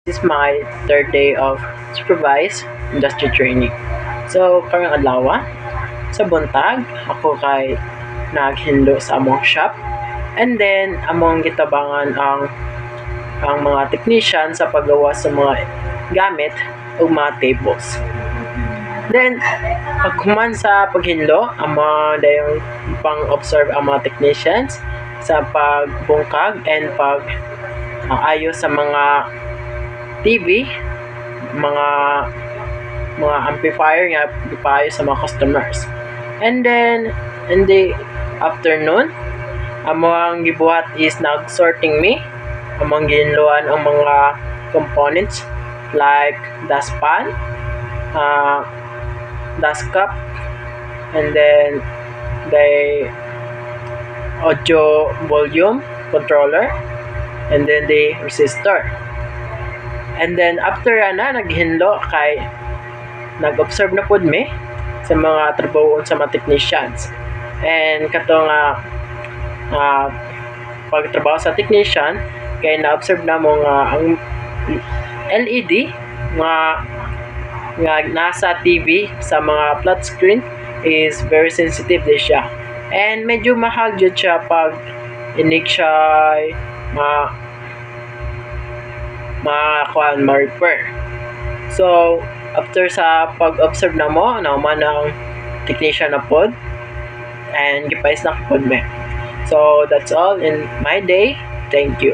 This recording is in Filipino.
This is my third day of supervised industry training. So, karong adlaw sa buntag, ako kay naghindo sa among shop. And then, among gitabangan ang mga technician sa paggawa sa mga gamit o mga tables. Then, pagkuman sa paghinlo, among dayong pang-observe ang mga technicians sa pagbungkag and ayos sa mga TV, mga amplifier nga gipaayos sa mga customers. And then in the afternoon, among gibuhat is nag-sorting me, among ginluan ang mga components like dustpan, dust cup, and then the audio volume controller, and then the resistor. And then after naghinlo kay nag-observe na pud mi sa mga trabahoon sa mga technicians. And kato nga pagtrabaho sa technician kay na-observe na mo nga ang LED nga nasa TV sa mga flat screen is very sensitive din siya. And medyo mahal jud siya pag inig siya ma-repair. So, after sa pag-observe na mo, man ang technician na pod, and gipais na pod me. So, that's all in my day. Thank you.